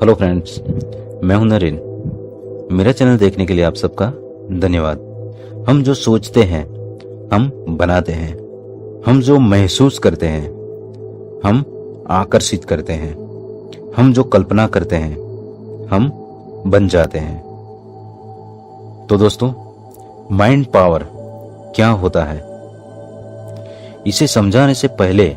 Hello friends, मैं हूं नरेन। मेरा चैनल देखने के लिए आप सबका धन्यवाद। हम जो सोचते हैं हम बनाते हैं, हम जो महसूस करते हैं हम आकर्षित करते हैं, हम जो कल्पना करते हैं हम बन जाते हैं। तो दोस्तों, माइंड पावर क्या होता है, इसे समझाने से पहले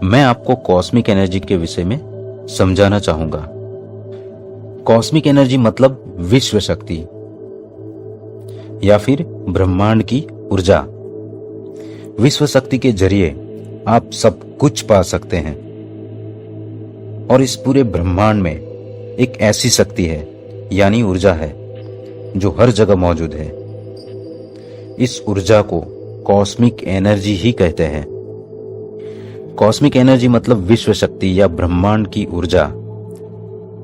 मैं आपको कॉस्मिक एनर्जी के विषय में समझाना चाहूंगा। कॉस्मिक एनर्जी मतलब विश्व शक्ति या फिर ब्रह्मांड की ऊर्जा। विश्व शक्ति के जरिए आप सब कुछ पा सकते हैं और इस पूरे ब्रह्मांड में एक ऐसी शक्ति है यानी ऊर्जा है जो हर जगह मौजूद है। इस ऊर्जा को कॉस्मिक एनर्जी ही कहते हैं। कॉस्मिक एनर्जी मतलब विश्व शक्ति या ब्रह्मांड की ऊर्जा।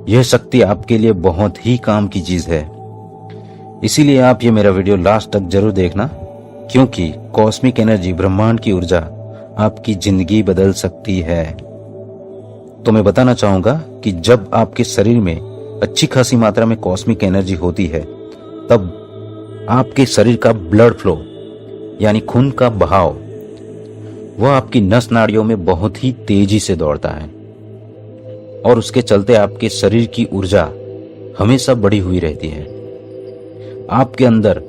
यह शक्ति आपके लिए बहुत ही काम की चीज है, इसीलिए आप ये मेरा वीडियो लास्ट तक जरूर देखना, क्योंकि कॉस्मिक एनर्जी ब्रह्मांड की ऊर्जा आपकी जिंदगी बदल सकती है। तो मैं बताना चाहूंगा कि जब आपके शरीर में अच्छी खासी मात्रा में कॉस्मिक एनर्जी होती है तब आपके शरीर का ब्लड फ्लो यानी खून का बहाव वह आपकी नस नाड़ियों में बहुत ही तेजी से दौड़ता है और उसके चलते आपके शरीर की ऊर्जा हमेशा बढ़ी हुई रहती है। आपके अंदर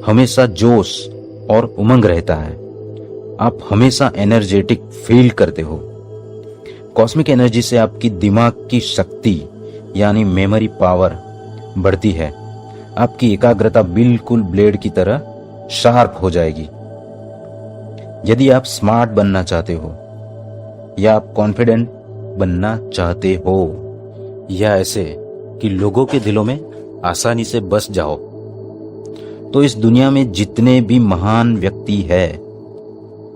हमेशा जोश और उमंग रहता है। आप हमेशा एनर्जेटिक फील करते हो। कॉस्मिक एनर्जी से आपकी दिमाग की शक्ति यानी मेमोरी पावर बढ़ती है। आपकी एकाग्रता बिल्कुल ब्लेड की तरह शार्प हो जाएगी। यदि आप स्मार्ट बनना चाहते हो या आप कॉन्फिडेंट बनना चाहते हो या ऐसे कि लोगों के दिलों में आसानी से बस जाओ, तो इस दुनिया में जितने भी महान व्यक्ति है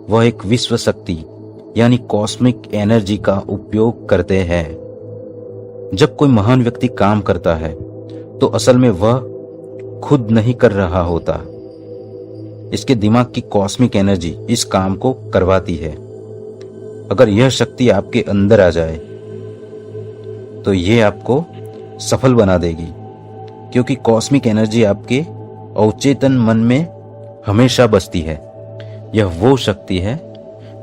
वह एक विश्व शक्ति यानी कॉस्मिक एनर्जी का उपयोग करते हैं। जब कोई महान व्यक्ति काम करता है तो असल में वह खुद नहीं कर रहा होता, इसके दिमाग की कॉस्मिक एनर्जी इस काम को करवाती है। अगर यह शक्ति आपके अंदर आ जाए तो यह आपको सफल बना देगी, क्योंकि कॉस्मिक एनर्जी आपके अवचेतन मन में हमेशा बसती है। यह वो शक्ति है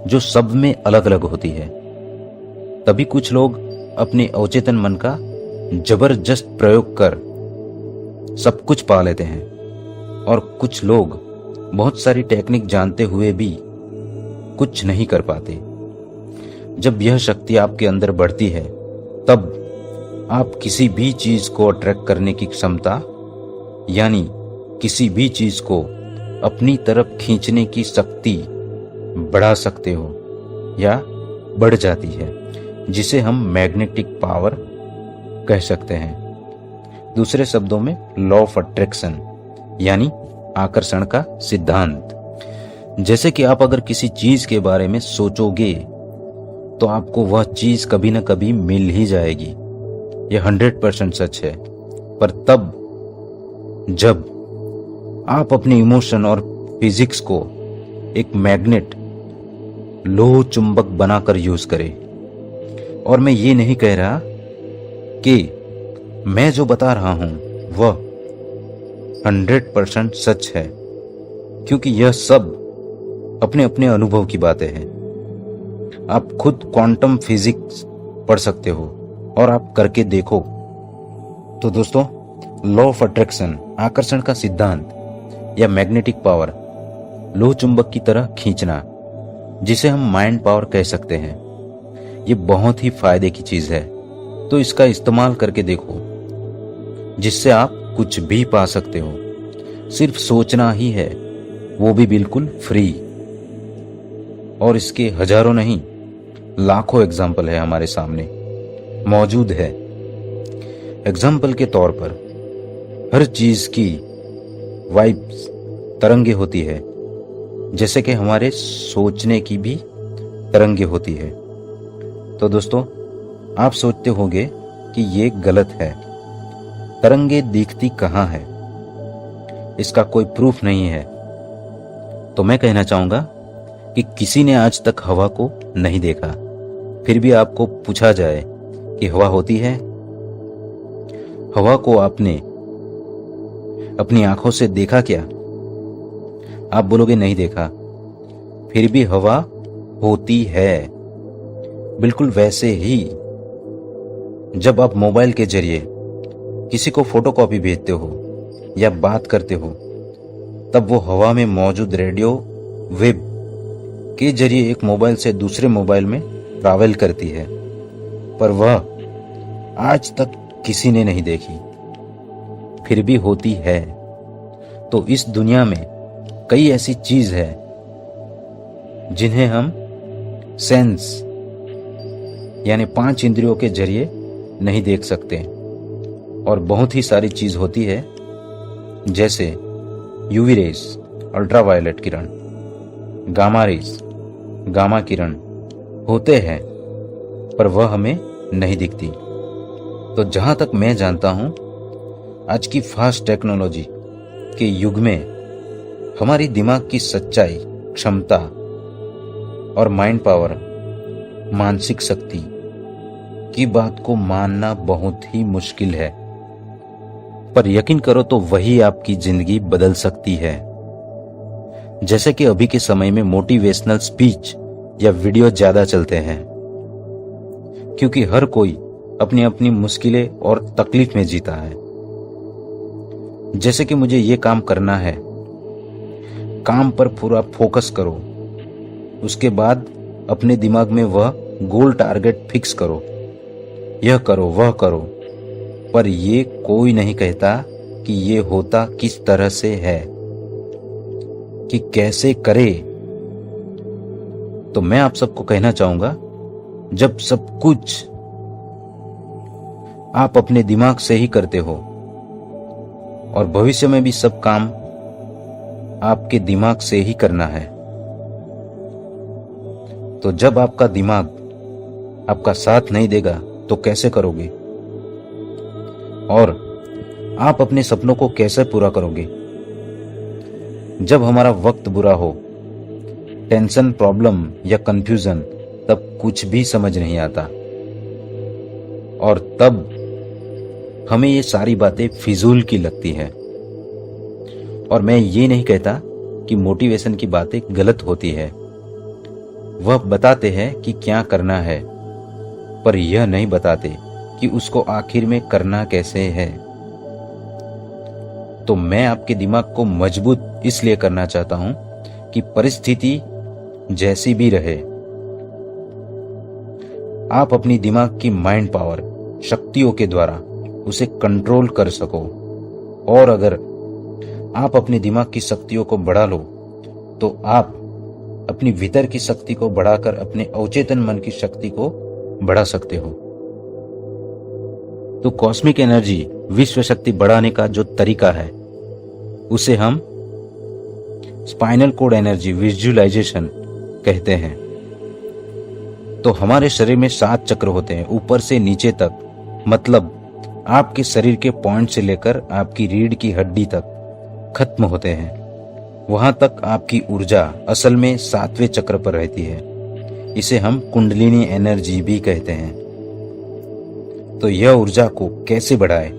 जो सब में अलग अलग होती है। तभी कुछ लोग अपने अवचेतन मन का जबरदस्त प्रयोग कर सब कुछ पा लेते हैं और कुछ लोग बहुत सारी टेक्निक जानते हुए भी कुछ नहीं कर पाते। जब यह शक्ति आपके अंदर बढ़ती है तब आप किसी भी चीज को अट्रैक्ट करने की क्षमता यानी किसी भी चीज को अपनी तरफ खींचने की शक्ति बढ़ा सकते हो या बढ़ जाती है, जिसे हम मैग्नेटिक पावर कह सकते हैं। दूसरे शब्दों में लॉ ऑफ अट्रैक्शन यानी आकर्षण का सिद्धांत। जैसे कि आप अगर किसी चीज के बारे में सोचोगे तो आपको वह चीज कभी न कभी मिल ही जाएगी। यह 100% सच है। पर तब जब आप अपने इमोशन और फिजिक्स को एक मैग्नेट लोह चुंबक बनाकर यूज करें। और मैं ये नहीं कह रहा कि मैं जो बता रहा हूं वह 100% सच है, क्योंकि यह सब अपने अपने अनुभव की बातें हैं। आप खुद क्वांटम फिजिक्स पढ़ सकते हो और आप करके देखो। तो दोस्तों, लॉ ऑफ अट्रैक्शन आकर्षण का सिद्धांत या मैग्नेटिक पावर लोह चुंबक की तरह खींचना, जिसे हम माइंड पावर कह सकते हैं, ये बहुत ही फायदे की चीज है। तो इसका इस्तेमाल करके देखो, जिससे आप कुछ भी पा सकते हो। सिर्फ सोचना ही है, वो भी बिल्कुल फ्री। और इसके हजारों नहीं लाखों एग्जाम्पल है हमारे सामने मौजूद है। एग्जाम्पल के तौर पर हर चीज की वाइब्स तरंगे होती है, जैसे कि हमारे सोचने की भी तरंगे होती है। तो दोस्तों, आप सोचते होंगे कि ये गलत है, तरंगे दिखती कहाँ है, इसका कोई प्रूफ नहीं है। तो मैं कहना चाहूंगा कि किसी ने आज तक हवा को नहीं देखा, फिर भी आपको पूछा जाए कि हवा होती है हवा को आपने अपनी आंखों से देखा क्या? आप बोलोगे नहीं देखा। फिर भी हवा होती है। बिल्कुल वैसे ही जब आप मोबाइल के जरिए किसी को फोटोकॉपी भेजते हो या बात करते हो, तब वो हवा में मौजूद रेडियो वेव के जरिए एक मोबाइल से दूसरे मोबाइल में ट्रैवल करती है, पर वह आज तक किसी ने नहीं देखी, फिर भी होती है। तो इस दुनिया में कई ऐसी चीज है जिन्हें हम सेंस यानी 5 इंद्रियों के जरिए नहीं देख सकते, और बहुत ही सारी चीज होती है जैसे यूवी रेस, अल्ट्रावायलेट किरण, गामा रेस, गामा किरण होते हैं, पर वह हमें नहीं दिखती। तो जहां तक मैं जानता हूं, आज की फास्ट टेक्नोलॉजी के युग में हमारी दिमाग की सच्चाई, क्षमता और माइंड पावर, मानसिक शक्ति की बात को मानना बहुत ही मुश्किल है, पर यकीन करो तो वही आपकी जिंदगी बदल सकती है। जैसे कि अभी के समय में मोटिवेशनल स्पीच या वीडियो ज्यादा चलते हैं, क्योंकि हर कोई अपनी अपनी मुश्किलें और तकलीफ में जीता है। जैसे कि मुझे ये काम करना है, काम पर पूरा फोकस करो, उसके बाद अपने दिमाग में वह गोल टारगेट फिक्स करो, यह करो वह करो, पर ये कोई नहीं कहता कि ये होता किस तरह से है, कि कैसे करे। तो मैं आप सबको कहना चाहूंगा, जब सब कुछ आप अपने दिमाग से ही करते हो और भविष्य में भी सब काम आपके दिमाग से ही करना है, तो जब आपका दिमाग आपका साथ नहीं देगा तो कैसे करोगे? और आप अपने सपनों को कैसे पूरा करोगे? जब हमारा वक्त बुरा हो, टेंशन, प्रॉब्लम या कंफ्यूजन, तब कुछ भी समझ नहीं आता, और तब हमें ये सारी बातें फिजूल की लगती है। और मैं ये नहीं कहता कि मोटिवेशन की बातें गलत होती है, वह बताते हैं कि क्या करना है, पर यह नहीं बताते कि उसको आखिर में करना कैसे है। तो मैं आपके दिमाग को मजबूत इसलिए करना चाहता हूं कि परिस्थिति जैसी भी रहे, आप अपनी दिमाग की माइंड पावर, शक्तियों के द्वारा उसे कंट्रोल कर सको। और अगर आप अपने दिमाग की शक्तियों को बढ़ा लो, तो आप अपनी भीतर की शक्ति को बढ़ाकर अपने अवचेतन मन की शक्ति को बढ़ा सकते हो। तो कॉस्मिक एनर्जी, विश्व शक्ति बढ़ाने का जो तरीका है, उसे हम स्पाइनल कोड एनर्जी विजुअलाइजेशन कहते हैं। तो हमारे शरीर में 7 चक्र होते हैं, ऊपर से नीचे तक, मतलब आपके शरीर के पॉइंट से लेकर आपकी रीढ़ की हड्डी तक खत्म होते हैं। वहां तक आपकी ऊर्जा असल में 7वें चक्र पर रहती है। इसे हम कुंडलिनी एनर्जी भी कहते हैं। तो यह ऊर्जा को कैसे बढ़ाए,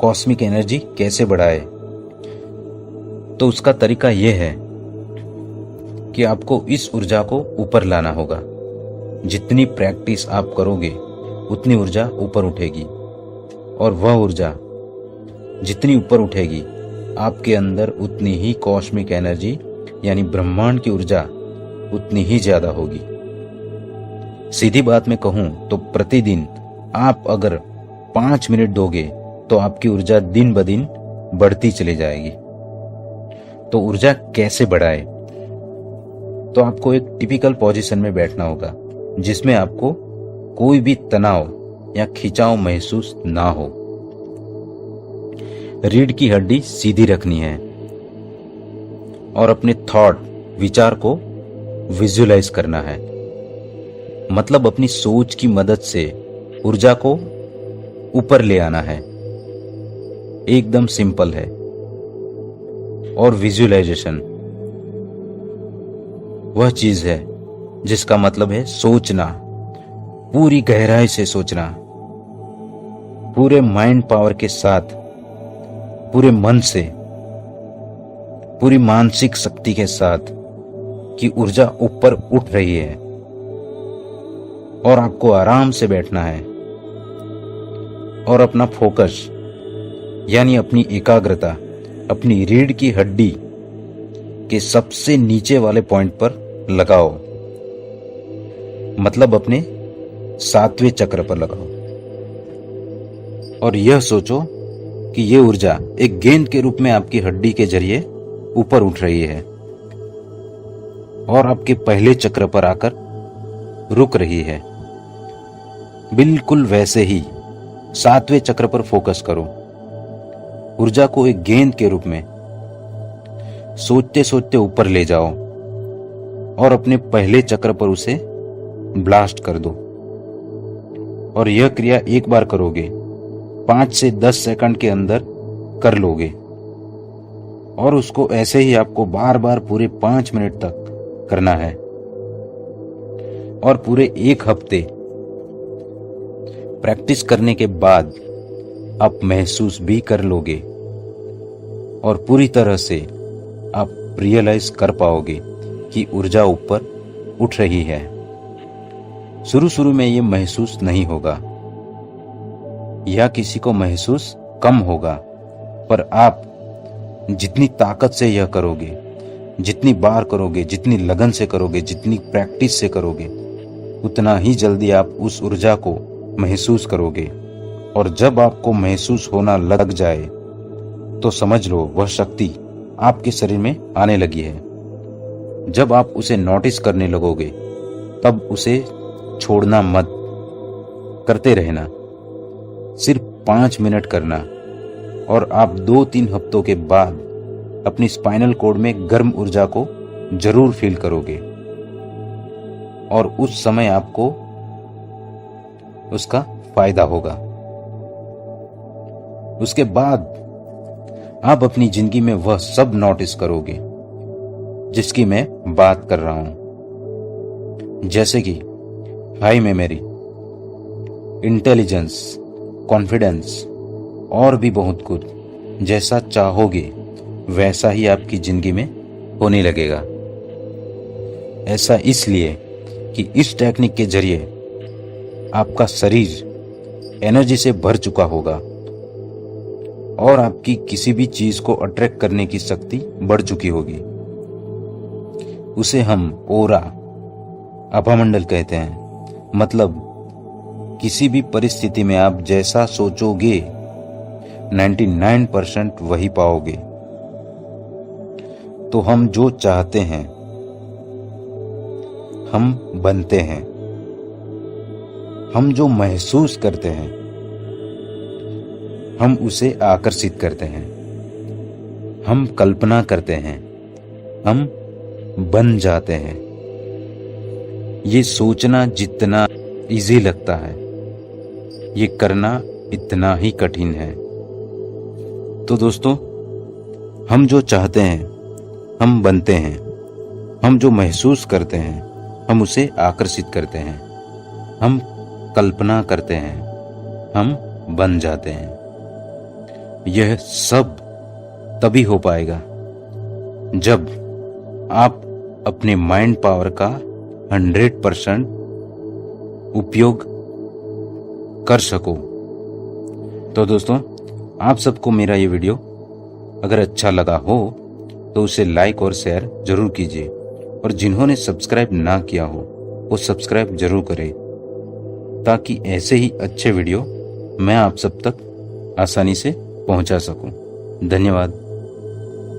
कॉस्मिक एनर्जी कैसे बढ़ाए? तो उसका तरीका यह है कि आपको इस ऊर्जा को ऊपर लाना होगा। जितनी प्रैक्टिस आप करोगे, उतनी ऊर्जा ऊपर उठेगी, और वह ऊर्जा जितनी ऊपर उठेगी, आपके अंदर उतनी ही कॉस्मिक एनर्जी यानी ब्रह्मांड की ऊर्जा उतनी ही ज्यादा होगी। सीधी बात में कहूं तो प्रतिदिन आप अगर 5 मिनट दोगे तो आपकी ऊर्जा दिन ब दिन बढ़ती चली जाएगी। तो ऊर्जा कैसे बढ़ाए? तो आपको एक टिपिकल पोजीशन में बैठना होगा, जिसमें आपको कोई भी तनाव या खिंचाव महसूस ना हो। रीढ़ की हड्डी सीधी रखनी है और अपने थॉट, विचार को विजुअलाइज करना है। मतलब अपनी सोच की मदद से ऊर्जा को ऊपर ले आना है। एकदम सिंपल है। और विजुअलाइजेशन वह चीज है जिसका मतलब है सोचना, पूरी गहराई से सोचना। पूरे माइंड पावर के साथ, पूरे मन से, पूरी मानसिक शक्ति के साथ कि ऊर्जा ऊपर उठ रही है और आपको आराम से बैठना है और अपना फोकस यानी अपनी एकाग्रता अपनी रीढ़ की हड्डी के सबसे नीचे वाले पॉइंट पर लगाओ, मतलब अपने 7वें चक्र पर लगाओ और यह सोचो कि यह ऊर्जा एक गेंद के रूप में आपकी हड्डी के जरिए ऊपर उठ रही है और आपके पहले चक्र पर आकर रुक रही है। बिल्कुल वैसे ही 7वें चक्र पर फोकस करो। ऊर्जा को एक गेंद के रूप में सोचते सोचते ऊपर ले जाओ और अपने पहले चक्र पर उसे ब्लास्ट कर दो। और यह क्रिया एक बार करोगे, 5 से 10 सेकंड के अंदर कर लोगे और उसको ऐसे ही आपको बार बार पूरे 5 मिनट तक करना है और पूरे 1 हफ्ते प्रैक्टिस करने के बाद आप महसूस भी कर लोगे और पूरी तरह से आप रियलाइज कर पाओगे कि ऊर्जा ऊपर उठ रही है। शुरू शुरू में ये महसूस नहीं होगा या किसी को महसूस कम होगा, पर आप जितनी ताकत से यह करोगे, जितनी बार करोगे, जितनी लगन से करोगे, जितनी प्रैक्टिस से करोगे, उतना ही जल्दी आप उस ऊर्जा को महसूस करोगे। और जब आपको महसूस होना लग जाए तो समझ लो वह शक्ति आपके शरीर में आने लगी है। जब आप उसे नोटिस करने लगोगे तब उसे छोड़ना मत, करते रहना। सिर्फ 5 मिनट करना और आप 2-3 हफ्तों के बाद अपनी स्पाइनल कॉर्ड में गर्म ऊर्जा को जरूर फील करोगे और उस समय आपको उसका फायदा होगा। उसके बाद आप अपनी जिंदगी में वह सब नोटिस करोगे जिसकी मैं बात कर रहा हूं, जैसे कि हाई मेमोरी, इंटेलिजेंस, कॉन्फिडेंस और भी बहुत कुछ। जैसा चाहोगे वैसा ही आपकी जिंदगी में होने लगेगा। ऐसा इसलिए कि इस टेक्निक के जरिए आपका शरीर एनर्जी से भर चुका होगा और आपकी किसी भी चीज को अट्रैक्ट करने की शक्ति बढ़ चुकी होगी। उसे हम ओरा, आभामंडल कहते हैं। मतलब किसी भी परिस्थिति में आप जैसा सोचोगे 99% वही पाओगे। तो हम जो चाहते हैं हम बनते हैं। हम जो महसूस करते हैं हम उसे आकर्षित करते हैं। हम कल्पना करते हैं, हम बन जाते हैं। ये सोचना जितना इजी लगता है, ये करना इतना ही कठिन है। तो दोस्तों, हम जो चाहते हैं हम बनते हैं। हम जो महसूस करते हैं हम उसे आकर्षित करते हैं। हम कल्पना करते हैं, हम बन जाते हैं। यह सब तभी हो पाएगा जब आप अपने माइंड पावर का 100% उपयोग कर सको। तो दोस्तों, आप सबको मेरा ये वीडियो अगर अच्छा लगा हो तो उसे लाइक और शेयर जरूर कीजिए और जिन्होंने सब्सक्राइब ना किया हो वो सब्सक्राइब जरूर करें ताकि ऐसे ही अच्छे वीडियो मैं आप सब तक आसानी से पहुंचा सकूं। धन्यवाद।